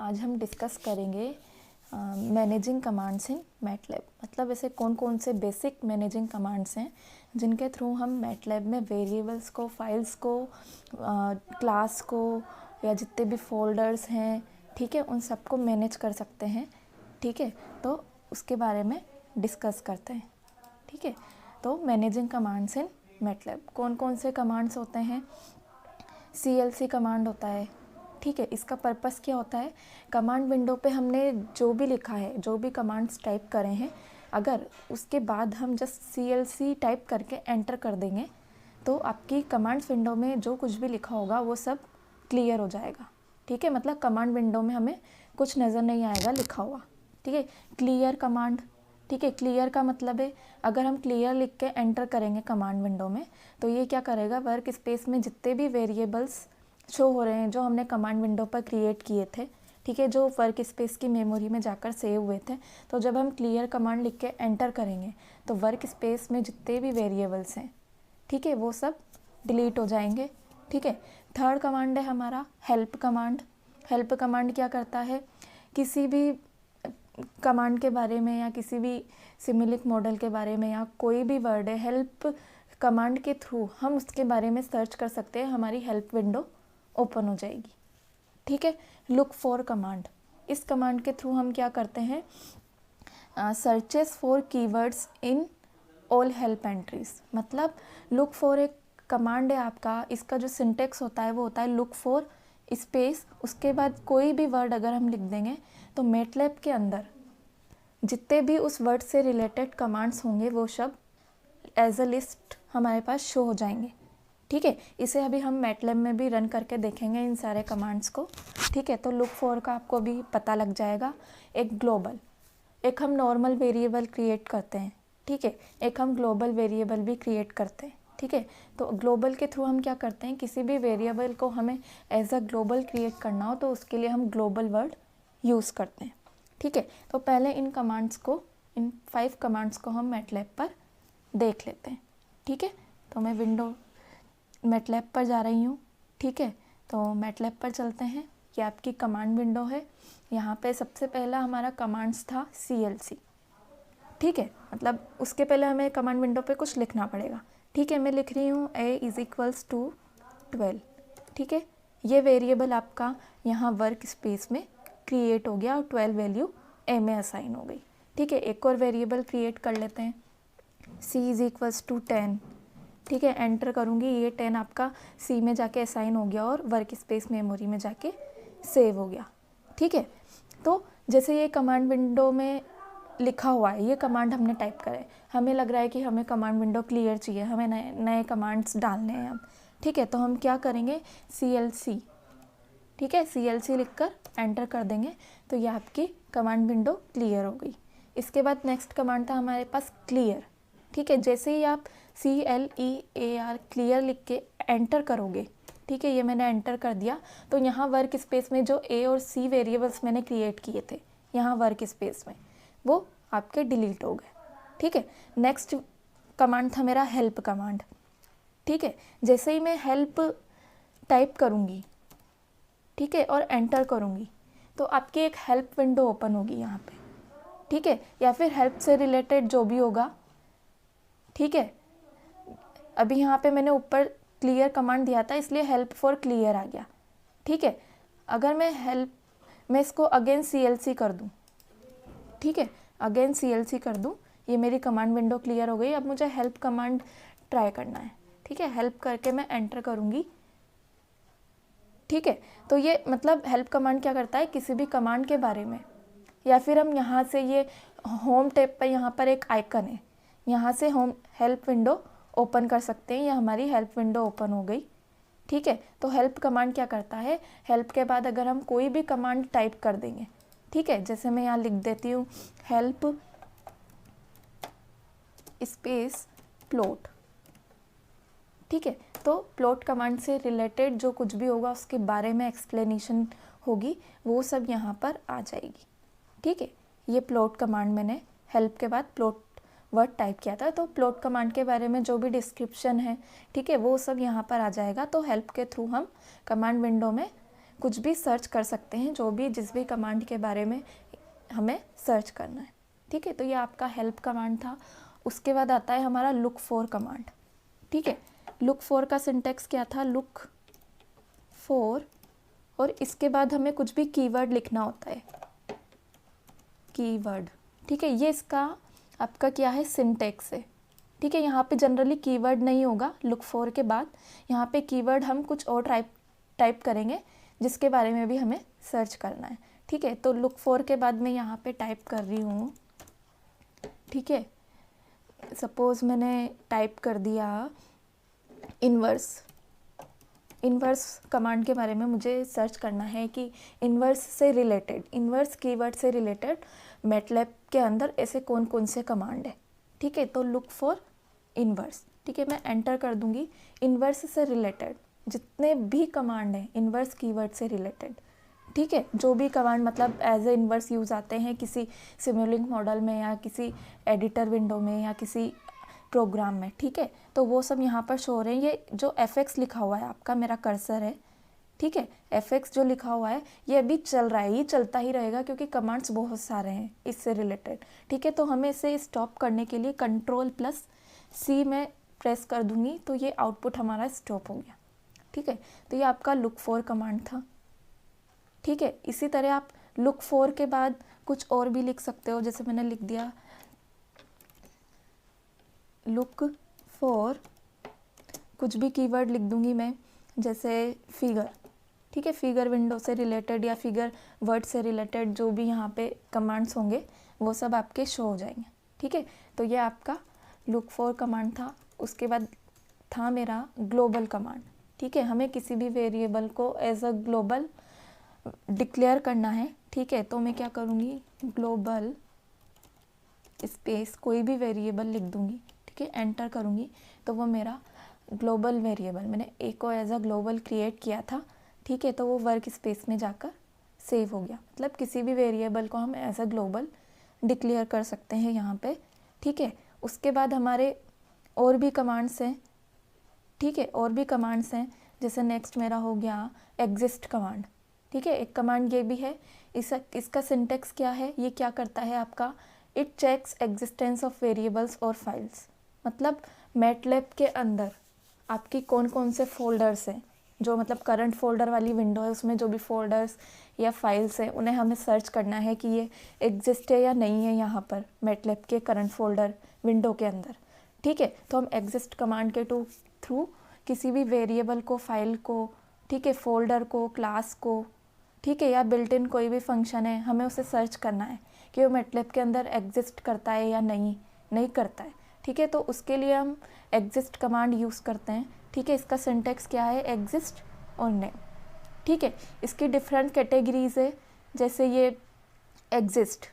आज हम डिस्कस करेंगे मैनेजिंग कमांड्स इन मैटलैब। मतलब ऐसे कौन कौन से बेसिक मैनेजिंग कमांड्स हैं जिनके थ्रू हम मैटलैब में वेरिएबल्स को, फाइल्स को, क्लास को या जितने भी फोल्डर्स हैं, ठीक है, उन सबको मैनेज कर सकते हैं। ठीक है, तो उसके बारे में डिस्कस करते हैं। ठीक है, तो मैनेजिंग कमांड्स इन मैटलैब कौन कौन से कमांड्स होते हैं। CLC कमांड होता है। ठीक है, इसका पर्पस क्या होता है, कमांड विंडो पे हमने जो भी लिखा है, जो भी कमांड्स टाइप करे हैं, अगर उसके बाद हम जस्ट CLC टाइप करके एंटर कर देंगे तो आपकी कमांड्स विंडो में जो कुछ भी लिखा होगा वो सब क्लियर हो जाएगा। ठीक है, मतलब कमांड विंडो में हमें कुछ नज़र नहीं आएगा लिखा हुआ। ठीक है, क्लियर कमांड। ठीक है, क्लियर का मतलब है अगर हम क्लियर लिख के एंटर करेंगे कमांड विंडो में तो ये क्या करेगा, वर्क स्पेस में जितने भी वेरिएबल्स शो हो रहे हैं जो हमने कमांड विंडो पर क्रिएट किए थे, ठीक है, जो वर्क स्पेस की मेमोरी में जाकर सेव हुए थे, तो जब हम क्लियर कमांड लिख के एंटर करेंगे तो वर्क स्पेस में जितने भी वेरिएबल्स हैं, ठीक है, वो सब डिलीट हो जाएंगे। ठीक है, थर्ड कमांड है हमारा हेल्प कमांड। हेल्प कमांड क्या करता है, किसी भी कमांड के बारे में या किसी भी सिमिलिक मॉडल के बारे में या कोई भी वर्ड है, हेल्प कमांड के थ्रू हम उसके बारे में सर्च कर सकते हैं, हमारी हेल्प विंडो ओपन हो जाएगी। ठीक है, लुक फॉर कमांड। इस कमांड के थ्रू हम क्या करते हैं, searches for keywords in all help entries. मतलब लुक फॉर एक कमांड है आपका, इसका जो सिंटेक्स होता है वो होता है लुक फॉर स्पेस, उसके बाद कोई भी वर्ड अगर हम लिख देंगे तो मैटलैब के अंदर जितने भी उस वर्ड से रिलेटेड कमांड्स होंगे वो सब एज अ लिस्ट हमारे पास शो हो जाएंगे। ठीक है, इसे अभी हम मैटलैब में भी रन करके देखेंगे इन सारे कमांड्स को। ठीक है, तो लुक फॉर का आपको भी पता लग जाएगा। एक ग्लोबल, एक हम नॉर्मल वेरिएबल क्रिएट करते हैं। ठीक है, एक हम ग्लोबल वेरिएबल भी क्रिएट करते हैं। ठीक है, तो ग्लोबल के थ्रू हम क्या करते हैं, किसी भी वेरिएबल को हमें एज अ ग्लोबल क्रिएट करना हो तो उसके लिए हम ग्लोबल वर्ड यूज़ करते हैं। ठीक है, तो पहले इन कमांड्स को, इन 5 कमांड्स को हम मैटलैब पर देख लेते हैं। ठीक है, तो मैं विंडो मैटलैब पर जा रही हूँ। ठीक है, तो मैटलैब पर चलते हैं। ये आपकी कमांड विंडो है। यहाँ पे सबसे पहला हमारा कमांड्स था CLC। ठीक है, मतलब उसके पहले हमें कमांड विंडो पे कुछ लिखना पड़ेगा। ठीक है, मैं लिख रही हूँ a = 12। ठीक है, ये वेरिएबल आपका यहाँ वर्क स्पेस में क्रिएट हो गया और 12 वैल्यू a में असाइन हो गई। ठीक है, एक और वेरिएबल क्रिएट कर लेते हैं, c = 10। ठीक है, एंटर करूँगी, ये 10 आपका C में जाके असाइन हो गया और वर्क स्पेस मेमोरी में जाके सेव हो गया। ठीक है, तो जैसे ये कमांड विंडो में लिखा हुआ है, ये कमांड हमने टाइप करा है, हमें लग रहा है कि हमें कमांड विंडो क्लियर चाहिए, हमें नए नए कमांड्स डालने हैं अब। ठीक है, तो हम क्या करेंगे, CLC, ठीक है, CLC लिखकर एंटर कर देंगे तो ये आपकी कमांड विंडो क्लियर हो गई। इसके बाद नेक्स्ट कमांड था हमारे पास क्लियर। ठीक है, जैसे ही आप CLEAR क्लियर लिख के एंटर करोगे, ठीक है, ये मैंने एंटर कर दिया, तो यहाँ वर्क स्पेस में जो A और C वेरिएबल्स मैंने क्रिएट किए थे यहाँ वर्क स्पेस में, वो आपके डिलीट हो गए। ठीक है, नेक्स्ट कमांड था मेरा हेल्प कमांड। ठीक है, जैसे ही मैं हेल्प टाइप करूँगी, ठीक है, और एंटर करूँगी तो आपकी एक हेल्प विंडो ओपन होगी यहाँ पे। ठीक है, या फिर हेल्प से रिलेटेड जो भी होगा। ठीक है, अभी यहाँ पे मैंने ऊपर क्लियर कमांड दिया था इसलिए हेल्प फॉर क्लियर आ गया। ठीक है, अगर मैं इसको अगेन CLC कर दूँ, ठीक है, अगेन CLC कर दूँ, ये मेरी कमांड विंडो क्लियर हो गई। अब मुझे हेल्प कमांड ट्राई करना है। ठीक है, हेल्प करके मैं एंटर करूँगी। ठीक है, तो ये मतलब हेल्प कमांड क्या करता है, किसी भी कमांड के बारे में, या फिर हम यहाँ से ये होम टैब पर यहाँ पर एक आइकन है, यहाँ से होम हेल्प विंडो ओपन कर सकते हैं। ये हमारी हेल्प विंडो ओपन हो गई। ठीक है, तो हेल्प कमांड क्या करता है, हेल्प के बाद अगर हम कोई भी कमांड टाइप कर देंगे, ठीक है, जैसे मैं यहाँ लिख देती हूँ हेल्प स्पेस प्लॉट। ठीक है, तो प्लॉट कमांड से रिलेटेड जो कुछ भी होगा उसके बारे में एक्सप्लेनेशन होगी, वो सब यहाँ पर आ जाएगी। ठीक है, ये प्लॉट कमांड मैंने हेल्प के बाद प्लॉट वर्ड टाइप किया था, तो प्लॉट कमांड के बारे में जो भी डिस्क्रिप्शन है, ठीक है, वो सब यहाँ पर आ जाएगा। तो हेल्प के थ्रू हम कमांड विंडो में कुछ भी सर्च कर सकते हैं, जो भी जिस भी कमांड के बारे में हमें सर्च करना है। ठीक है, तो ये आपका हेल्प कमांड था। उसके बाद आता है हमारा लुक फॉर कमांड। ठीक है, लुक फॉर का सिंटेक्स क्या था, लुक फॉर, और इसके बाद हमें कुछ भी कीवर्ड लिखना होता है, कीवर्ड। ठीक है, ये इसका आपका क्या है, सिंटेक्स है। ठीक है, यहाँ पे जनरली कीवर्ड नहीं होगा लुक फॉर के बाद, यहाँ पे कीवर्ड हम कुछ और टाइप करेंगे जिसके बारे में भी हमें सर्च करना है। ठीक है, तो लुक फॉर के बाद मैं यहाँ पे टाइप कर रही हूँ। ठीक है, सपोज़ मैंने टाइप कर दिया इन्वर्स। इन्वर्स कमांड के बारे में मुझे सर्च करना है कि इन्वर्स से रिलेटेड, इन्वर्स कीवर्ड से रिलेटेड मैटलैब के अंदर ऐसे कौन कौन से कमांड है। ठीक है, तो लुक फॉर इन्वर्स। ठीक है, मैं एंटर कर दूंगी। इन्वर्स से रिलेटेड जितने भी कमांड हैं इन्वर्स कीवर्ड से रिलेटेड, ठीक है, जो भी कमांड मतलब एज ए इन्वर्स यूज़ आते हैं किसी सिमुलिंक मॉडल में या किसी एडिटर विंडो में या किसी प्रोग्राम में। ठीक है, तो वो सब यहाँ पर शो हो रहे हैं। ये जो fx लिखा हुआ है आपका, मेरा कर्सर है। ठीक है, fx जो लिखा हुआ है ये अभी चल रहा है, ये चलता ही रहेगा क्योंकि कमांड्स बहुत सारे हैं इससे रिलेटेड। ठीक है, तो हमें इसे स्टॉप करने के लिए Ctrl+C में प्रेस कर दूंगी तो ये आउटपुट हमारा स्टॉप हो गया। ठीक है, तो ये आपका लुक फॉर कमांड था। ठीक है, इसी तरह आप लुक फॉर के बाद कुछ और भी लिख सकते हो, जैसे मैंने लिख दिया लुक फॉर, कुछ भी कीवर्ड लिख दूंगी मैं, जैसे फिगर। ठीक है, फिगर विंडो से रिलेटेड या फिगर वर्ड से रिलेटेड जो भी यहाँ पे कमांड्स होंगे वो सब आपके शो हो जाएंगे। ठीक है, तो ये आपका लुक फॉर कमांड था। उसके बाद था मेरा ग्लोबल कमांड। ठीक है, हमें किसी भी वेरिएबल को एज अ ग्लोबल डिक्लेयर करना है। ठीक है, तो मैं क्या करूँगी, ग्लोबल स्पेस कोई भी वेरिएबल लिख दूँगी। ठीक है, एंटर करूँगी तो वो मेरा ग्लोबल वेरिएबल, मैंने ए को एज अ ग्लोबल क्रिएट किया था। ठीक है, तो वो वर्क स्पेस में जाकर सेव हो गया। मतलब किसी भी वेरिएबल को हम एज अ ग्लोबल डिक्लेयर कर सकते हैं यहाँ पे। ठीक है, उसके बाद हमारे और भी कमांड्स हैं। ठीक है, और भी कमांड्स हैं, जैसे नेक्स्ट मेरा हो गया एग्जिस्ट कमांड। ठीक है, एक कमांड ये भी है। इसका सिंटेक्स क्या है, ये क्या करता है आपका, it checks existence of variables और फाइल्स। मतलब मैटलैब के अंदर आपकी कौन कौन से फोल्डर्स हैं, जो मतलब करंट फोल्डर वाली विंडो है उसमें जो भी फोल्डर्स या फाइल्स हैं उन्हें हमें सर्च करना है कि ये एग्जिस्ट है या नहीं है यहाँ पर मैटलैब के करंट फोल्डर विंडो के अंदर। ठीक है, तो हम एग्जिस्ट कमांड के थ्रू किसी भी वेरिएबल को, फाइल को, ठीक है, फोल्डर को, क्लास को, ठीक है, या बिल्ट इन कोई भी फंक्शन है, हमें उसे सर्च करना है कि वो मैटलैब के अंदर एग्जिस्ट करता है या नहीं करता है। ठीक है, तो उसके लिए हम एग्जिस्ट कमांड यूज़ करते हैं। ठीक है, इसका सिंटेक्स क्या है, एग्जिस्ट और नेम। ठीक है, इसकी डिफरेंट कैटेगरीज है, जैसे ये एग्जिस्ट।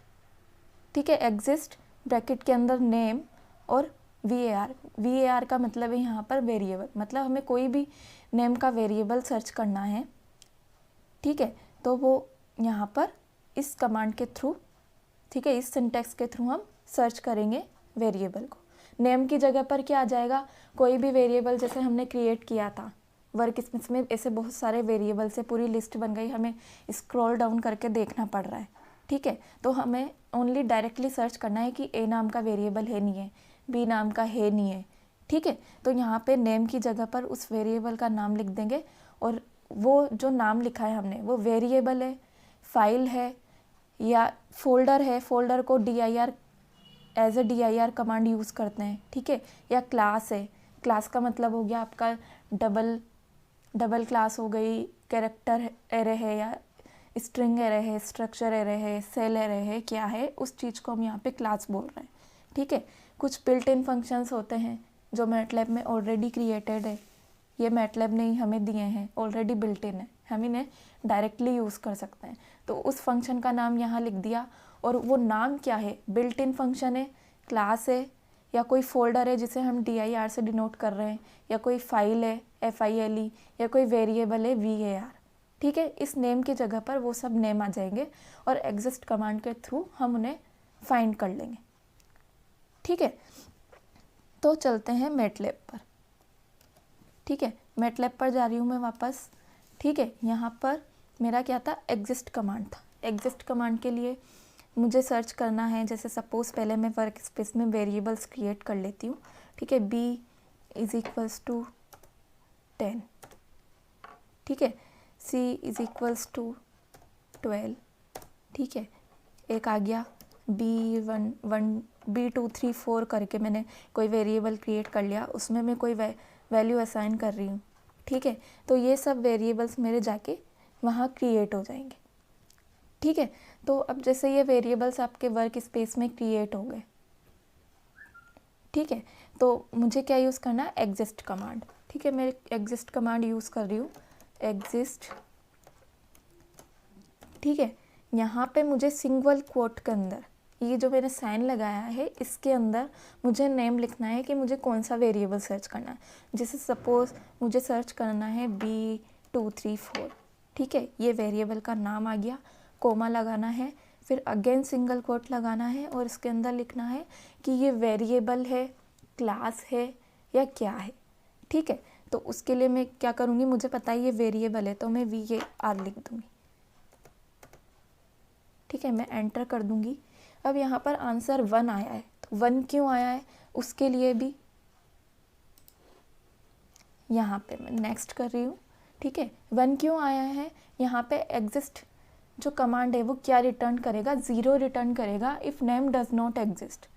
ठीक है, एग्जिस्ट ब्रैकेट के अंदर नेम और VAR का मतलब है यहाँ पर वेरिएबल, मतलब हमें कोई भी नेम का वेरिएबल सर्च करना है। ठीक है, तो वो यहाँ पर इस कमांड के थ्रू, ठीक है, इस सिंटेक्स के थ्रू हम सर्च करेंगे वेरिएबल को। नेम की जगह पर क्या आ जाएगा, कोई भी वेरिएबल जैसे हमने क्रिएट किया था वर्क स्पेस में, ऐसे बहुत सारे वेरिएबल से पूरी लिस्ट बन गई, हमें स्क्रॉल डाउन करके देखना पड़ रहा है। ठीक है, तो हमें ओनली डायरेक्टली सर्च करना है कि ए नाम का वेरिएबल है नहीं है, बी नाम का है नहीं है। ठीक है, तो यहाँ पे नेम की जगह पर उस वेरिएबल का नाम लिख देंगे, और वो जो नाम लिखा है हमने वो वेरिएबल है, फाइल है या फोल्डर है, फोल्डर को dir as a dir command use करते हैं। ठीक है, या क्लास है, क्लास का मतलब हो गया आपका डबल क्लास हो गई, कैरेक्टर एरे है या स्ट्रिंग एरे है, स्ट्रक्चर एरे है, सेल एरे है, क्या है उस चीज़ को हम यहाँ पे क्लास बोल रहे हैं। ठीक है, कुछ बिल्ट इन फंक्शंस होते हैं जो मैटलैब में ऑलरेडी क्रिएटेड है, ये मैटलैब ने ही हमें दिए हैं, ऑलरेडी बिल्ट इन है, हम इन्हें डायरेक्टली यूज़ कर सकते हैं। तो उस फंक्शन का नाम यहाँ लिख दिया, और वो नाम क्या है, बिल्ट इन फंक्शन है, क्लास है, या कोई फोल्डर है जिसे हम dir से डिनोट कर रहे हैं, या कोई फाइल है FILE, या कोई वेरिएबल है VAR। ठीक है, इस नेम की जगह पर वो सब नेम आ जाएंगे और एग्जिस्ट कमांड के थ्रू हम उन्हें फाइंड कर लेंगे। ठीक है, तो चलते हैं मैटलैब पर। ठीक है, मैटलैब पर जा रही हूँ मैं वापस। ठीक है, यहाँ पर मेरा क्या था, एग्जिस्ट कमांड था। एग्जिस्ट कमांड के लिए मुझे सर्च करना है, जैसे सपोज पहले मैं वर्क स्पेस में वेरिएबल्स क्रिएट कर लेती हूँ, ठीक है, b इज़ इक्वल्स टू 10, ठीक है, c इज़ इक्वल्स टू 12, ठीक है, एक आ गया b2 3 4 करके मैंने कोई वेरिएबल क्रिएट कर लिया, उसमें मैं कोई वैल्यू असाइन कर रही हूँ, ठीक है। तो ये सब वेरिएबल्स मेरे जाके वहाँ क्रिएट हो जाएंगे, ठीक है। तो अब जैसे ये वेरिएबल्स आपके वर्क स्पेस में क्रिएट हो गए, ठीक है, तो मुझे क्या यूज़ करना है, एग्जिस्ट कमांड, ठीक है। मैं एग्जिस्ट कमांड यूज़ कर रही हूँ, एग्जिस्ट, ठीक है। यहाँ पे मुझे सिंगल कोट के अंदर ये जो मैंने साइन लगाया है इसके अंदर मुझे नेम लिखना है कि मुझे कौन सा वेरिएबल सर्च करना है। जैसे सपोज़ मुझे सर्च करना है b2 3 4, ठीक है, ये वेरिएबल का नाम आ गया, कोमा लगाना है, फिर अगेन सिंगल कोट लगाना है और इसके अंदर लिखना है कि ये वेरिएबल है, क्लास है या क्या है, ठीक है। तो उसके लिए मैं क्या करूँगी, मुझे पता है ये वेरिएबल है तो मैं var लिख दूँगी, ठीक है, मैं एंटर कर दूँगी। अब यहाँ पर आंसर 1 आया है, तो 1 क्यों आया है उसके लिए भी यहाँ पे मैं नेक्स्ट कर रही हूँ, ठीक है। 1 क्यों आया है, यहाँ पे एग्जिस्ट जो कमांड है वो क्या रिटर्न करेगा, 0 रिटर्न करेगा if name does not exist.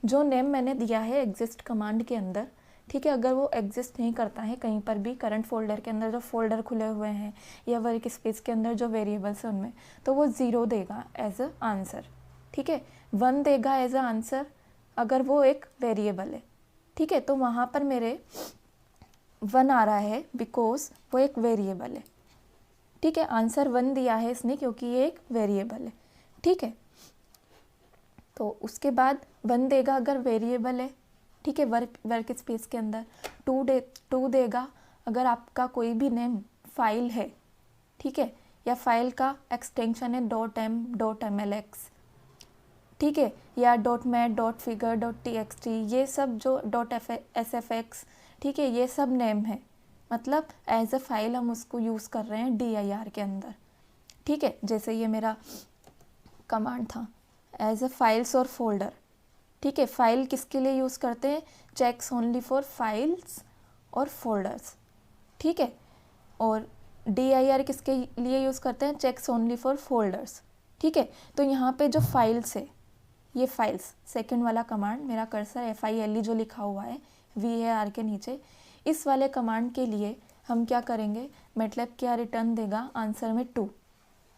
जो नेम मैंने दिया है एग्जिस्ट कमांड के अंदर, ठीक है, अगर वो एग्जिस्ट नहीं करता है कहीं पर भी करंट फोल्डर के अंदर जो फोल्डर खुले हुए हैं या वर्क स्पेस के अंदर जो वेरिएबल्स हैं उनमें, तो वो 0 देगा एज अ आंसर, ठीक है। 1 देगा एज अ आंसर अगर वो एक वेरिएबल है, ठीक है। तो वहाँ पर मेरे 1 आ रहा है बिकॉज वो एक वेरिएबल है, ठीक है। आंसर 1 दिया है इसने क्योंकि ये एक वेरिएबल है, ठीक है। तो उसके बाद 1 देगा अगर वेरिएबल है, ठीक है, वर्क स्पेस के अंदर। 2 देगा अगर आपका कोई भी नेम फाइल है, ठीक है, या फाइल का एक्सटेंशन है .m.mlx, ठीक है, या .mat .figure.txt, ये सब जो .sfx, ठीक है, ये सब नेम है, मतलब एज अ फाइल हम उसको यूज़ कर रहे हैं dir के अंदर, ठीक है। जैसे ये मेरा कमांड था एज अ फाइल्स और फोल्डर, ठीक है। फाइल किसके लिए यूज़ करते हैं, चेक्स ओनली फॉर फाइल्स और फोल्डर्स, ठीक है। और dir किसके लिए यूज़ करते हैं, चेक्स ओनली फॉर फोल्डर्स, ठीक है। तो यहाँ पे जो फाइल्स है, ये फाइल्स सेकंड वाला कमांड, मेरा कर्सर FILE जो लिखा हुआ है VAR के नीचे, इस वाले कमांड के लिए हम क्या करेंगे, MATLAB क्या रिटर्न देगा आंसर में 2,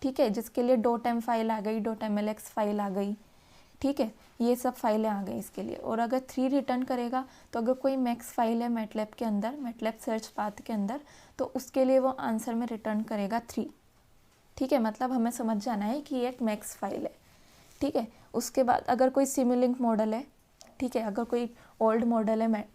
ठीक है, जिसके लिए .m फाइल आ गई, .mlx फाइल आ गई, ठीक है, ये सब फाइलें आ गई इसके लिए। और अगर 3 रिटर्न करेगा तो अगर कोई मैक्स फाइल है MATLAB के अंदर, MATLAB सर्च पाथ के अंदर, तो उसके लिए वो आंसर में रिटर्न करेगा 3, ठीक है। मतलब हमें समझ जाना है कि ये एक मैक्स फाइल है, ठीक है। उसके बाद अगर कोई सिमुलिंक मॉडल है, ठीक है, अगर कोई ओल्ड मॉडल है,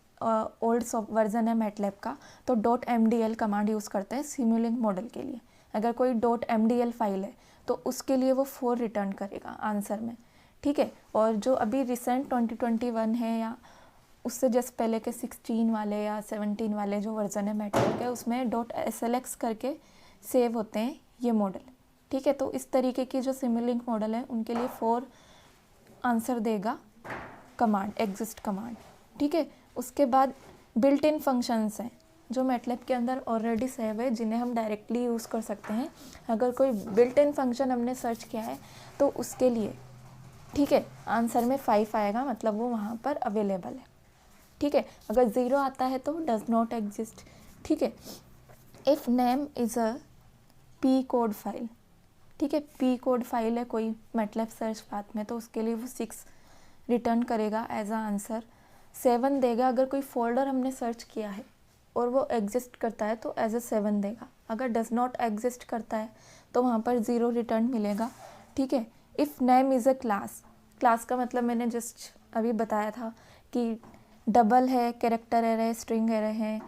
ओल्ड वर्जन है MATLAB का, तो .mdl कमांड यूज़ करते हैं सिमुलिंक मॉडल के लिए। अगर कोई .mdl फाइल है तो उसके लिए वो 4 रिटर्न करेगा आंसर में, ठीक है। और जो अभी रिसेंट 2021 है या उससे जस्ट पहले के 16 वाले या 17 वाले जो वर्जन है MATLAB के, उसमें .slx करके सेव होते हैं ये मॉडल, ठीक है। तो इस तरीके की जो सिमुलिंक मॉडल है उनके लिए 4 आंसर देगा कमांड, एग्जिस्ट कमांड, ठीक है। उसके बाद बिल्ट इन फंक्शंस हैं जो MATLAB के अंदर ऑलरेडी सेव है, जिन्हें हम डायरेक्टली यूज़ कर सकते हैं। अगर कोई बिल्ट इन फंक्शन हमने सर्च किया है तो उसके लिए, ठीक है, आंसर में 5 आएगा, मतलब वो वहाँ पर अवेलेबल है, ठीक है। अगर 0 आता है तो डज नॉट एग्जिस्ट, ठीक है। If name is a p code file, ठीक है, p कोड फाइल है कोई MATLAB सर्च पाथ में, तो उसके लिए वो 6 रिटर्न करेगा एज आ आंसर। 7 देगा अगर कोई फोल्डर हमने सर्च किया है और वो एग्जिस्ट करता है तो एज अ 7 देगा। अगर डज नॉट एग्जिस्ट करता है तो वहाँ पर 0 रिटर्न मिलेगा, ठीक है। If name is a class, class का मतलब मैंने जस्ट अभी बताया था कि डबल है, कैरेक्टर एरे है, स्ट्रिंग एरे है,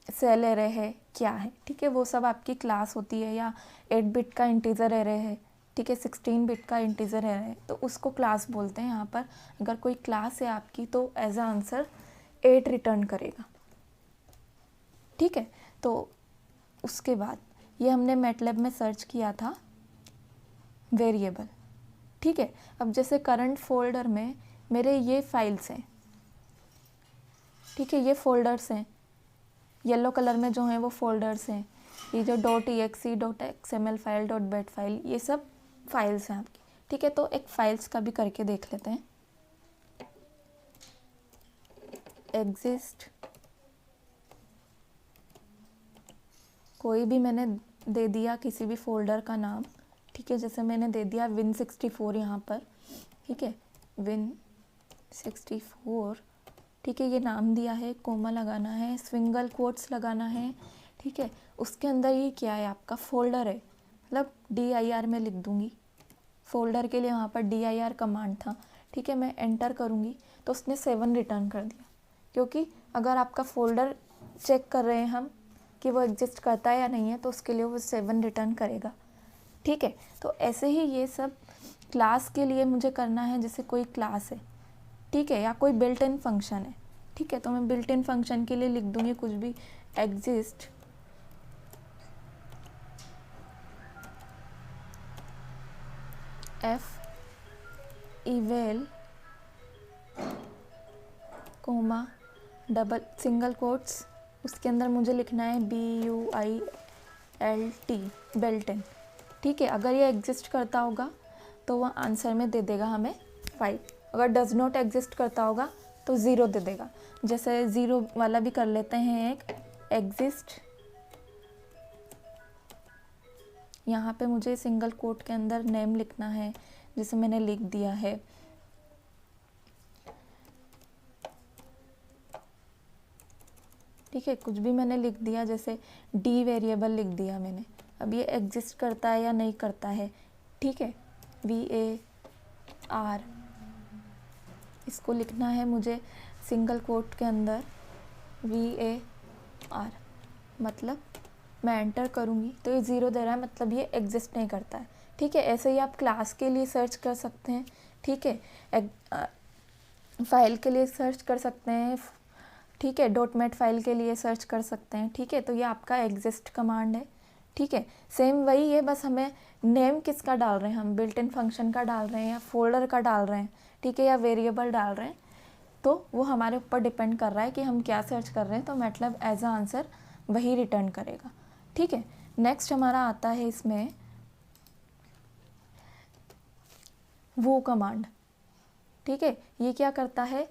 सेल एरे है, क्या है, ठीक है, वो सब आपकी क्लास होती है। या 8 बिट का इंटीजर एरे है, ठीक है, 16 बिट का इंटीजर एरे है, तो उसको क्लास बोलते हैं। यहाँ पर अगर कोई क्लास है आपकी तो एज अ आंसर 8 रिटर्न करेगा, ठीक है। तो उसके बाद ये हमने मैटलैब में सर्च किया था वेरिएबल, ठीक है। अब जैसे करंट फोल्डर में मेरे ये फाइल्स हैं, ठीक है, ये फोल्डर्स हैं, येलो कलर में जो हैं वो फोल्डर्स हैं, ये जो .exe .xml file .bat file, ये सब फाइल्स हैं आपकी, ठीक है। तो एक फाइल्स का भी करके देख लेते हैं। एग्जिस्ट, कोई भी मैंने दे दिया किसी भी फोल्डर का नाम, ठीक है, जैसे मैंने दे दिया Win64 यहाँ पर, ठीक है, Win64, ठीक है, ये नाम दिया है, कोमा लगाना है, सिंगल कोट्स लगाना है, ठीक है। उसके अंदर ये क्या है, आपका फोल्डर है, मतलब dir में लिख दूँगी, फोल्डर के लिए वहाँ पर dir कमांड था, ठीक है। मैं एंटर करूँगी तो उसने 7 रिटर्न कर दिया, क्योंकि अगर आपका फोल्डर चेक कर रहे हैं हम कि वो एग्जिस्ट करता है या नहीं है, तो उसके लिए वो 7 रिटर्न करेगा, ठीक है। तो ऐसे ही ये सब क्लास के लिए मुझे करना है, जैसे कोई क्लास है, ठीक है, या कोई बिल्ट इन फंक्शन है, ठीक है, तो मैं बिल्ट इन फंक्शन के लिए लिख दूँगी कुछ भी, exist F eval comma double single quotes, उसके अंदर मुझे लिखना है BUILT बिल्ट इन, ठीक है। अगर ये एग्जिस्ट करता होगा तो वह आंसर में दे देगा हमें 5, अगर डज नॉट एग्जिस्ट करता होगा तो 0 दे देगा। जैसे 0 वाला भी कर लेते हैं, एक एग्जिस्ट, यहाँ पे मुझे सिंगल कोट के अंदर नेम लिखना है, जैसे मैंने लिख दिया है, ठीक है, कुछ भी मैंने लिख दिया, जैसे डी वेरिएबल लिख दिया मैंने। अब ये एग्जिस्ट करता है या नहीं करता है, ठीक है, VAR, इसको लिखना है मुझे सिंगल कोट के अंदर VAR, मतलब मैं एंटर करूँगी तो ये 0 दे रहा है, मतलब ये एग्जिस्ट नहीं करता है, ठीक है। ऐसे ही आप क्लास के लिए सर्च कर सकते हैं, ठीक है, फाइल के लिए सर्च कर सकते हैं, ठीक है, .mat फाइल के लिए सर्च कर सकते हैं, ठीक है। तो ये आपका एग्जिस्ट कमांड है, ठीक है। सेम वही है, बस हमें नेम किसका डाल रहे हैं, हम बिल्ट इन फंक्शन का डाल रहे हैं या फोल्डर का डाल रहे हैं, ठीक है, या वेरिएबल डाल रहे हैं, तो वो हमारे ऊपर डिपेंड कर रहा है कि हम क्या सर्च कर रहे हैं, तो मैटलैब एज अ आंसर वही रिटर्न करेगा, ठीक है। नेक्स्ट हमारा आता है इसमें वो कमांड, ठीक है, ये क्या करता है,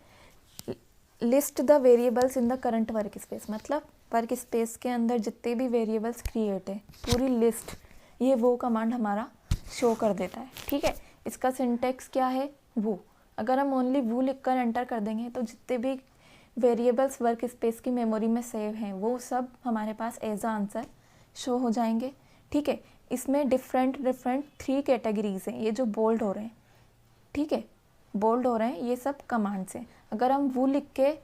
list the variables in the current work space, मतलब वर्क स्पेस के अंदर जितने भी वेरिएबल्स क्रिएट है पूरी लिस्ट, ये वो कमांड हमारा शो कर देता है, ठीक है। इसका सिंटेक्स क्या है, वो, अगर हम ओनली वो लिख कर एंटर कर देंगे तो जितने भी वेरिएबल्स वर्क स्पेस की मेमोरी में सेव हैं वो सब हमारे पास एज अ आंसर शो हो जाएंगे, ठीक है। इसमें डिफरेंट 3 कैटेगरीज हैं, ये जो बोल्ड हो रहे हैं, ठीक है, बोल्ड हो रहे हैं, ये सब कमांड्स हैं। अगर हम वो लिख के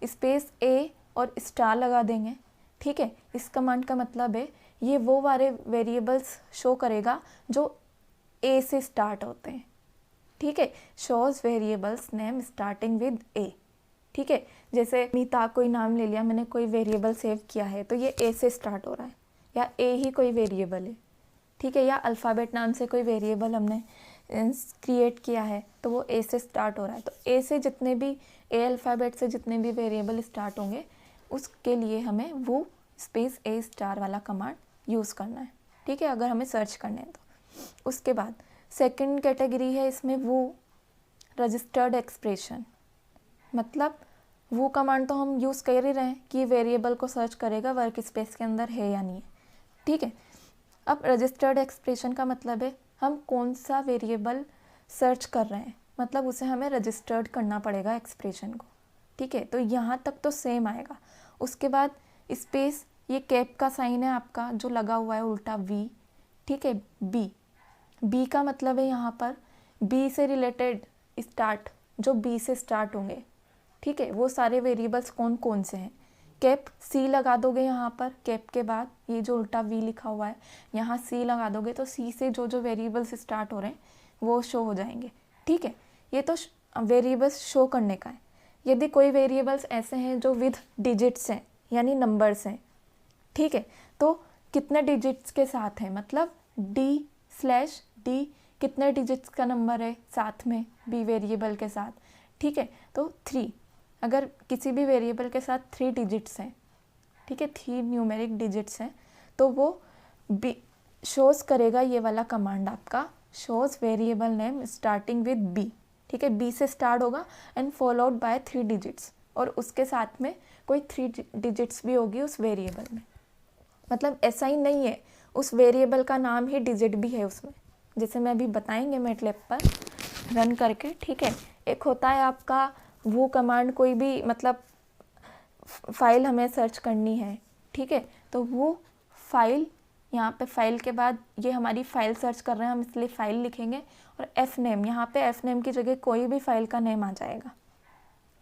स्पेस A और स्टार लगा देंगे, ठीक है, इस कमांड का मतलब है ये वो वाले वेरिएबल्स शो करेगा जो A से स्टार्ट होते हैं, ठीक है, shows variables name starting with A, ठीक है। जैसे मीता कोई नाम ले लिया मैंने, कोई वेरिएबल सेव किया है तो ये A से स्टार्ट हो रहा है, या A ही कोई वेरिएबल है, ठीक है, या अल्फ़ाबेट नाम से कोई वेरिएबल हमने क्रिएट किया है तो वो A से स्टार्ट हो रहा है, तो A से जितने भी A अल्फ़ाबेट से जितने भी वेरिएबल स्टार्ट होंगे उसके लिए हमें वो स्पेस A स्टार वाला कमांड यूज़ करना है, ठीक है, अगर हमें सर्च करना है तो। उसके बाद सेकंड कैटेगरी है इसमें वो रजिस्टर्ड एक्सप्रेशन, मतलब वो कमांड तो हम यूज़ कर ही रहे हैं कि वेरिएबल को सर्च करेगा वर्क स्पेस के अंदर है या नहीं है, ठीक है। अब रजिस्टर्ड एक्सप्रेशन का मतलब है हम कौन सा वेरिएबल सर्च कर रहे हैं, मतलब उसे हमें रजिस्टर्ड करना पड़ेगा एक्सप्रेशन को, ठीक है। तो यहाँ तक तो सेम आएगा। उसके बाद स्पेस, ये कैप का साइन है आपका जो लगा हुआ है उल्टा V, ठीक है, बी का मतलब है यहाँ पर B से रिलेटेड स्टार्ट, जो B से स्टार्ट होंगे, ठीक है, वो सारे वेरिएबल्स कौन कौन से हैं। कैप C लगा दोगे यहाँ पर, कैप के बाद ये जो उल्टा V लिखा हुआ है यहाँ C लगा दोगे तो C से जो जो वेरिएबल्स स्टार्ट हो रहे हैं वो शो हो जाएंगे, ठीक है। ये तो वेरिएबल्स शो करने का है। यदि कोई वेरिएबल्स ऐसे हैं जो विद डिजिट्स हैं यानी नंबर्स हैं, ठीक है, तो कितने डिजिट्स के साथ है, मतलब d/d कितने डिजिट्स का नंबर है साथ में b वेरिएबल के साथ, ठीक है। तो 3, अगर किसी भी वेरिएबल के साथ 3 डिजिट्स हैं, ठीक है, 3 न्यूमेरिक डिजिट्स हैं, तो वो b शोज़ करेगा, ये वाला कमांड आपका shows variable name starting with b, ठीक है, b से स्टार्ट होगा एंड फॉलोड बाय 3 डिजिट्स, और उसके साथ में कोई 3 डिजिट्स भी होगी उस वेरिएबल में। मतलब ऐसा ही नहीं है, उस वेरिएबल का नाम ही डिजिट भी है उसमें, जैसे मैं अभी बताएंगे मैटलैब पर रन करके, ठीक है। एक होता है आपका वो कमांड, कोई भी मतलब फाइल हमें सर्च करनी है, ठीक है, तो वो फाइल, यहाँ पे फाइल के बाद ये हमारी फाइल सर्च कर रहे हैं हम, इसलिए फाइल लिखेंगे, और एफ नेम, यहाँ पे एफ नेम की जगह कोई भी फाइल का नेम आ जाएगा,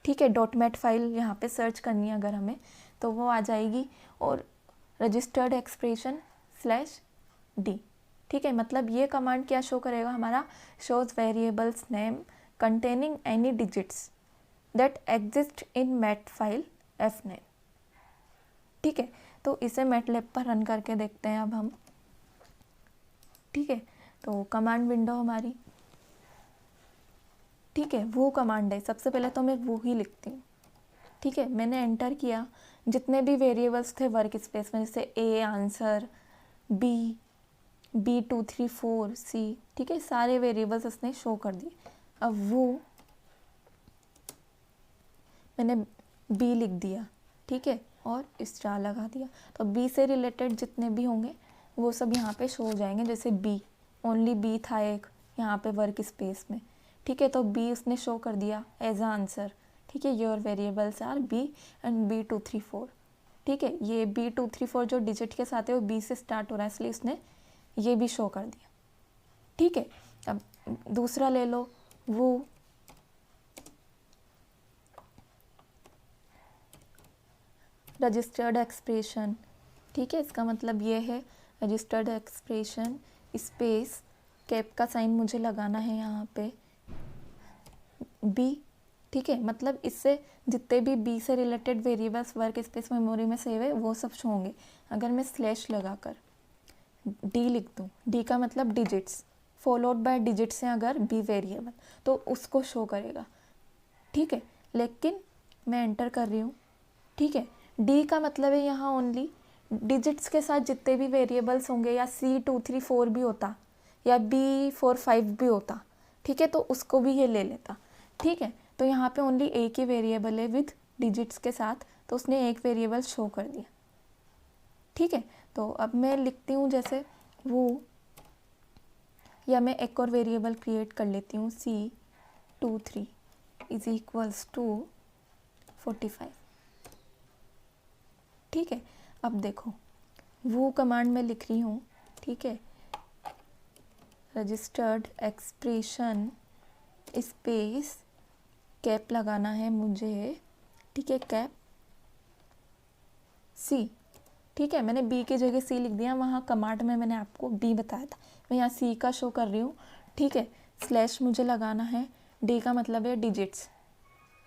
ठीक है। .mat फाइल यहाँ पे सर्च करनी है अगर हमें, तो वो आ जाएगी, और रजिस्टर्ड एक्सप्रेशन /d, ठीक है। मतलब ये कमांड क्या शो करेगा हमारा, shows variables name containing any digits that exist in mat file F name, ठीक है। तो इसे मैटलैब पर रन करके देखते हैं अब हम, ठीक है। तो कमांड विंडो हमारी, ठीक है, वो कमांड है, सबसे पहले तो मैं वो ही लिखती हूँ, ठीक है। मैंने एंटर किया, जितने भी वेरिएबल्स थे वर्क स्पेस में, जैसे A answer, B, B2 3 4 C, ठीक है, सारे वेरिएबल्स उसने शो कर दिए। अब वो मैंने B लिख दिया, ठीक है, और स्टार लगा दिया, तो B से रिलेटेड जितने भी होंगे वो सब यहाँ पे शो हो जाएंगे, जैसे B, ओनली B था एक यहाँ पे वर्क स्पेस में, ठीक है, तो B उसने शो कर दिया एज अ आंसर, ठीक है। Your variables are B and B2 3 4, ठीक है। ये B2 3 4 जो डिजिट के साथ है वो B से स्टार्ट हो रहा है, इसलिए उसने ये भी शो कर दिया, ठीक है। अब दूसरा ले लो, वो रजिस्टर्ड एक्सप्रेशन, ठीक है, इसका मतलब ये है रजिस्टर्ड एक्सप्रेशन स्पेस कैप का साइन मुझे लगाना है यहाँ पे B, ठीक है। मतलब इससे जितने भी B से related variables work space memory में सेव है वो सब शो होंगे। अगर मैं स्लैश लगाकर D लिख दूँ, D का मतलब डिजिट्स, फॉलोड बाय डिजिट्स हैं अगर B वेरिएबल, तो उसको शो करेगा, ठीक है। लेकिन मैं एंटर कर रही हूँ, ठीक है, D का मतलब है यहाँ ओनली डिजिट्स के साथ जितने भी वेरिएबल्स होंगे, या C2 3 4 भी होता, या B4 5 भी होता, ठीक है, तो उसको भी ये ले लेता, ठीक है। तो यहाँ पे ओनली एक ही वेरिएबल है विद डिजिट्स के साथ, तो उसने एक वेरिएबल शो कर दिया, ठीक है। तो अब मैं लिखती हूँ जैसे वो, या मैं एक और वेरिएबल क्रिएट कर लेती हूँ, C2 3 इज इक्वल्स टू 45, ठीक है। अब देखो वो कमांड में लिख रही हूँ, ठीक है, रजिस्टर्ड एक्सप्रेशन स्पेस कैप लगाना है मुझे, ठीक है, कैप C, ठीक है। मैंने B की जगह C लिख दिया, वहाँ कमांड में मैंने आपको B बताया था, मैं यहाँ C का शो कर रही हूँ, ठीक है। स्लैश मुझे लगाना है, D का मतलब है डिजिट्स,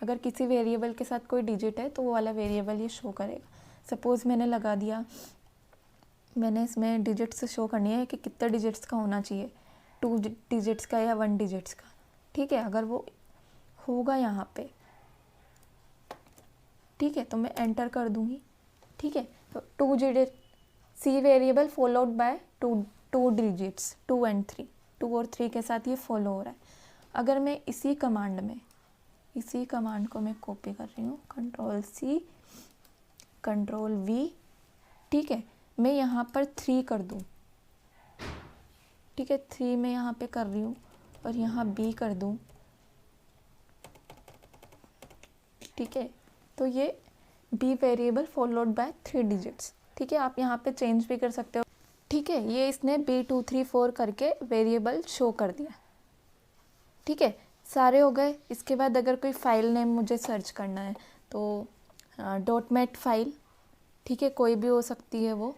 अगर किसी वेरिएबल के साथ कोई डिजिट है तो वो वाला वेरिएबल ये शो करेगा। सपोज़ मैंने लगा दिया, मैंने इसमें डिजिट्स शो करनी है कि कितने डिजिट्स का होना चाहिए, 2 डिजिट्स का या 1 डिजिट्स का, ठीक है। अगर वो होगा यहाँ पे, ठीक है, तो मैं एंटर कर दूँगी, ठीक है। तो 2 digit C variable followed by 2 digits 2 and 3, 2 और 3 के साथ ये फॉलो हो रहा है। अगर मैं इसी कमांड में, इसी कमांड को मैं कॉपी कर रही हूँ, Ctrl+C Ctrl+V, ठीक है, मैं यहाँ पर 3 कर दूँ, ठीक है, 3 मैं यहाँ पे कर रही हूँ, और यहाँ B कर दूँ, ठीक है। तो ये B variable followed by 3 digits, ठीक है। आप यहाँ पे चेंज भी कर सकते हो, ठीक है। ये इसने B2 3 4 करके वेरिएबल शो कर दिया, ठीक है, सारे हो गए। इसके बाद अगर कोई फाइल नेम मुझे सर्च करना है तो .mat फाइल, ठीक है, कोई भी हो सकती है वो,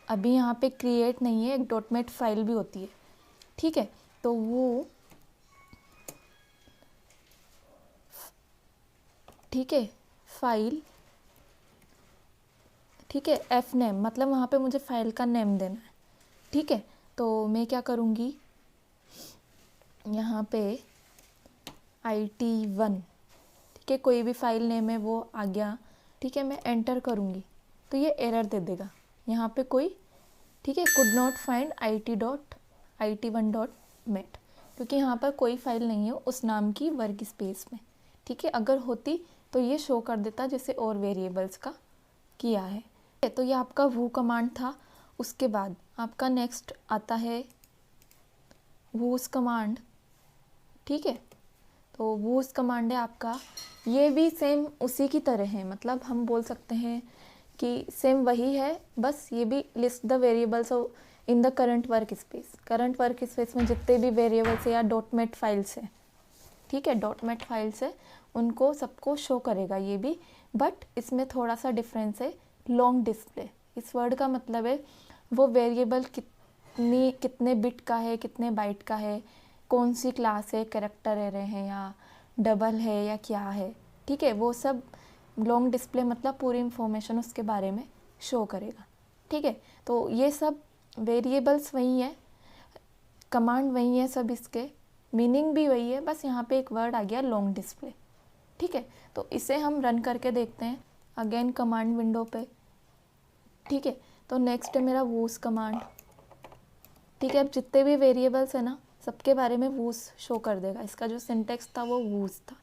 अभी यहाँ पे क्रिएट नहीं है, एक .mat फाइल भी होती है, ठीक है। तो वो, ठीक है, फाइल, ठीक है। एफ नेम मतलब वहाँ पे मुझे फाइल का नेम देना है, ठीक है। तो मैं क्या करूँगी, यहाँ पे IT1, ठीक है, कोई भी फाइल नेम है वो आ गया, ठीक है। मैं एंटर करूँगी तो ये एरर दे देगा यहाँ पे कोई, ठीक है, कुड नॉट फाइंड IT1.met, क्योंकि यहाँ पर कोई फाइल नहीं है उस नाम की वर्क स्पेस में, ठीक है। अगर होती तो ये शो कर देता जैसे और वेरिएबल्स का किया है। तो ये आपका वो कमांड था। उसके बाद आपका नेक्स्ट आता है वूस कमांड, ठीक है। तो वूस कमांड है आपका, ये भी सेम उसी की तरह है, मतलब हम बोल सकते हैं कि सेम वही है, बस ये भी list the variables in the current work space. Current work space में जितने भी वेरिएबल्स है या डॉटमेट फाइल्स है, ठीक है, डॉटमेट फाइल्स है, उनको सबको शो करेगा ये भी। बट इसमें थोड़ा सा डिफरेंस है, लॉन्ग डिस्प्ले। इस वर्ड का मतलब है वो वेरिएबल कितने बिट का है, कितने बाइट का है, कौन सी क्लास है, कैरेक्टर एरे है या डबल है या क्या है, ठीक है, वो सब लॉन्ग डिस्प्ले मतलब पूरी इंफॉर्मेशन उसके बारे में शो करेगा, ठीक है। तो ये सब वेरिएबल्स वही है, कमांड वही है, सब इसके मीनिंग भी वही है, बस यहाँ पे एक वर्ड आ गया लॉन्ग डिस्प्ले, ठीक है। तो इसे हम रन करके देखते हैं अगेन कमांड विंडो पे, ठीक है। तो नेक्स्ट है मेरा वूस कमांड, ठीक है। अब जितने भी वेरिएबल्स है ना सबके बारे में वूस शो कर देगा। इसका जो सिंटेक्स था वो वूस था,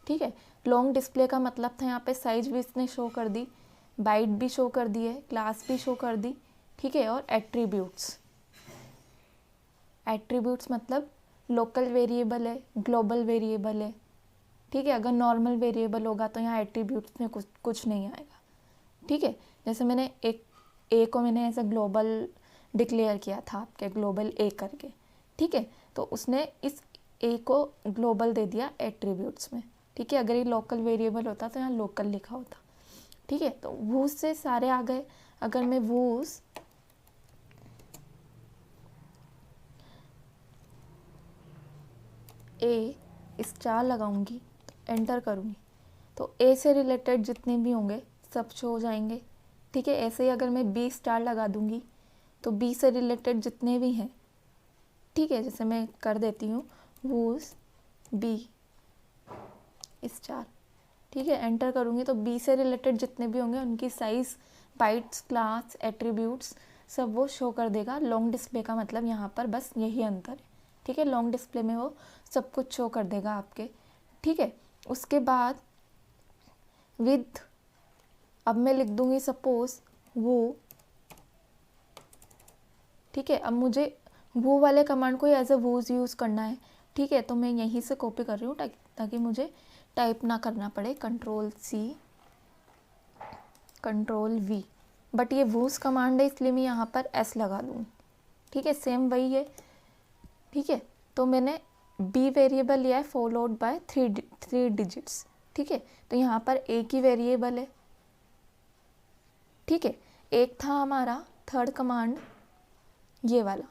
ठीक है। लॉन्ग डिस्प्ले का मतलब था यहाँ पे साइज भी इसने शो कर दी, बाइट भी शो कर दी है, क्लास भी शो कर दी, ठीक है। और एट्रीब्यूट्स, एट्रीब्यूट्स मतलब लोकल वेरिएबल है, ग्लोबल वेरिएबल है, ठीक है। अगर नॉर्मल वेरिएबल होगा तो यहाँ एट्रीब्यूट्स में कुछ नहीं आएगा, ठीक है। जैसे मैंने एक ए को मैंने ऐसा ग्लोबल डिक्लेयर किया था आपके ग्लोबल ए करके, ठीक है। तो उसने इस ए को ग्लोबल दे दिया एट्रीब्यूट्स में, ठीक है। अगर ये लोकल वेरिएबल होता तो यहाँ लोकल लिखा होता, ठीक है। तो वूस से सारे आ गए। अगर मैं वूस ए स्टार लगाऊंगी तो एंटर करूँगी तो ए से रिलेटेड जितने भी होंगे सब शो हो जाएंगे, ठीक है। ऐसे ही अगर मैं बी स्टार लगा दूंगी तो बी से रिलेटेड जितने भी हैं, ठीक है। जैसे मैं कर देती हूँ वूस बी स्टार, ठीक है, एंटर करूँगी तो बी से रिलेटेड जितने भी होंगे उनकी साइज़, बाइट्स, क्लास, एट्रीब्यूट्स सब वो शो कर देगा। लॉन्ग डिस्प्ले का मतलब यहाँ पर बस यही अंतर है, ठीक है। लॉन्ग डिस्प्ले में वो सब कुछ शो कर देगा आपके, ठीक है। उसके बाद विद, अब मैं लिख दूँगी सपोज वो, ठीक है। अब मुझे वो वाले कमांड को एज अ वूज यूज़ करना है, ठीक है। तो मैं यहीं से कॉपी कर रही हूँ ताकि मुझे टाइप ना करना पड़े, Ctrl+C Ctrl+V। बट ये वूज कमांड है इसलिए मैं यहाँ पर S लगा दूँ, ठीक है। सेम वही है, ठीक है। तो मैंने बी वेरिएबल लिया है फॉलोड बाय थ्री डिजिट्स, ठीक है। तो यहाँ पर ए की वेरिएबल है, ठीक है। एक था हमारा थर्ड कमांड ये वाला,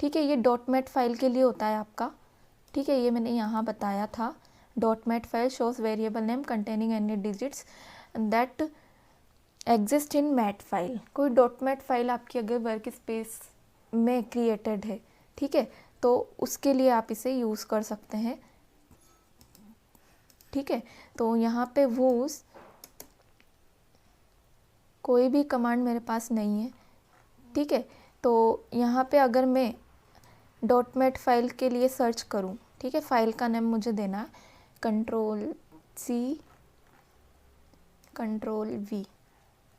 ठीक है। ये डॉटमेट फाइल के लिए होता है आपका, ठीक है। ये मैंने यहाँ बताया था, dot mat file shows variable name containing any digits that exist in mat file. कोई डॉटमेट फाइल आपकी अगर वर्क स्पेस में क्रिएटेड है, ठीक है, तो उसके लिए आप इसे यूज़ कर सकते हैं, ठीक है। तो यहाँ पे वूज कोई भी कमांड मेरे पास नहीं है, ठीक है। तो यहाँ पे अगर मैं डॉटमेट फाइल के लिए सर्च करूँ, ठीक है, फाइल का नेम मुझे देना है Ctrl+C Ctrl+V,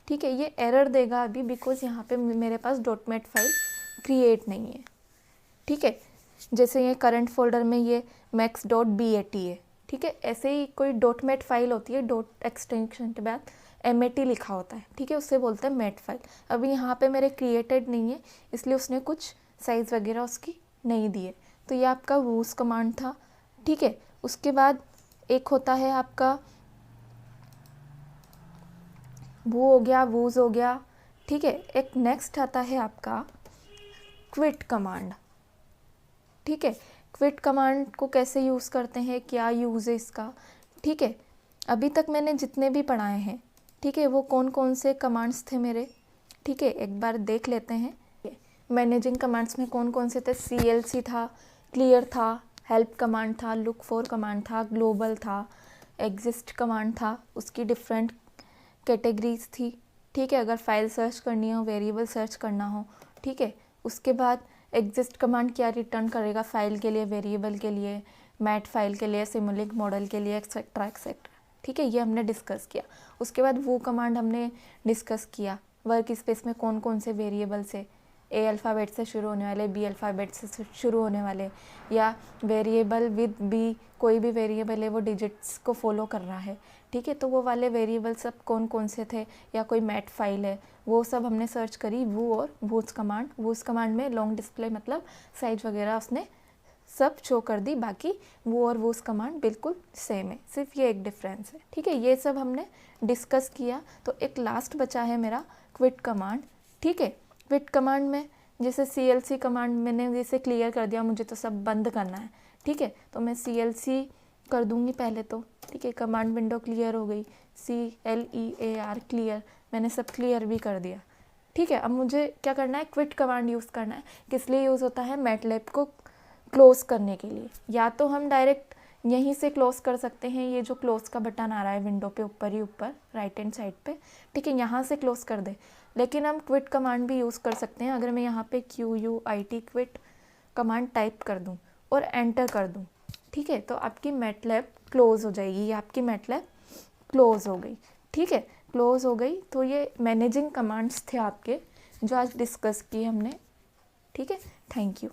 ठीक है। ये एरर देगा अभी बिकॉज यहाँ पे मेरे पास डॉटमेट फाइल क्रिएट नहीं है, ठीक है। जैसे ये करंट फोल्डर में ये max.bat है, ठीक है। ऐसे ही कोई डॉटमेट फाइल होती है, डॉट एक्सटेंशन के बाद MAT लिखा होता है, ठीक है, उससे बोलते हैं मैट फाइल। अभी यहाँ पे मेरे क्रिएटेड नहीं है इसलिए उसने कुछ साइज़ वगैरह उसकी नहीं दी है। तो ये आपका वूज कमांड था, ठीक है। उसके बाद एक होता है आपका वो हो गया, वूज हो गया, ठीक है। एक नेक्स्ट आता है आपका क्विट कमांड, ठीक है। क्विट कमांड को कैसे यूज़ करते हैं, क्या यूज़ है इसका, ठीक है। अभी तक मैंने जितने भी पढ़ाए हैं, ठीक है, वो कौन कौन से कमांड्स थे मेरे, ठीक है, एक बार देख लेते हैं। मैनेजिंग कमांड्स में कौन कौन से थे, CLC था, क्लियर था, हेल्प कमांड था, लुक फॉर कमांड था, ग्लोबल था, एग्जिस्ट कमांड था, उसकी डिफरेंट कैटेगरीज थी, ठीक है, अगर फाइल सर्च करनी हो, वेरिएबल सर्च करना हो, ठीक है। उसके बाद एग्जिस्ट कमांड क्या रिटर्न करेगा, फाइल के लिए, वेरिएबल के लिए, मैट फाइल के लिए, सिमुलिंक मॉडल के लिए, एक्सेट्रा एक्सेट्रा, ठीक है, ये हमने डिस्कस किया। उसके बाद वो कमांड हमने डिस्कस किया, वर्क स्पेस में कौन कौन से वेरिएबल्स है, A अल्फ़ाबेट से शुरू होने वाले, B अल्फ़ाबेट से शुरू होने वाले, या वेरिएबल विद B, कोई भी वेरिएबल है वो डिजिट्स को फॉलो कर रहा है, ठीक है, तो वो वाले वेरिएबल सब कौन कौन से थे, या कोई मैट फाइल है, वो सब हमने सर्च करी। वो और वूज कमांड, वूज कमांड में लॉन्ग डिस्प्ले मतलब साइज वगैरह उसने सब शो कर दी, बाकी वो और वूज कमांड बिल्कुल सेम है, सिर्फ ये एक डिफरेंस है, ठीक है, ये सब हमने डिस्कस किया। तो एक लास्ट बचा है मेरा क्विट कमांड, ठीक है। क्विट कमांड में जैसे CLC कमांड मैंने जैसे क्लियर कर दिया, मुझे तो सब बंद करना है, ठीक है, तो मैं CLC कर दूंगी पहले तो, ठीक है, कमांड विंडो क्लियर हो गई, CLEAR क्लियर, मैंने सब क्लियर भी कर दिया, ठीक है। अब मुझे क्या करना है, क्विट कमांड यूज़ करना है। किस लिए यूज़ होता है, मैटलैब को क्लोज़ करने के लिए। या तो हम डायरेक्ट यहीं से क्लोज़ कर सकते हैं, ये जो क्लोज़ का बटन आ रहा है विंडो पे ऊपर ही ऊपर राइट हैंड साइड पे, ठीक है, यहाँ से क्लोज़ कर दे। लेकिन हम क्विट कमांड भी यूज़ कर सकते हैं। अगर मैं यहाँ पे QUIT क्विट कमांड टाइप कर दूँ और एंटर कर दूँ, ठीक है, तो आपकी मैटलैब क्लोज़ हो जाएगी, ये आपकी मैटलैब क्लोज़ हो गई, ठीक है, क्लोज़ हो गई। तो ये मैनेजिंग कमांड्स थे आपके जो आज डिस्कस किए हमने, ठीक है। Thank you.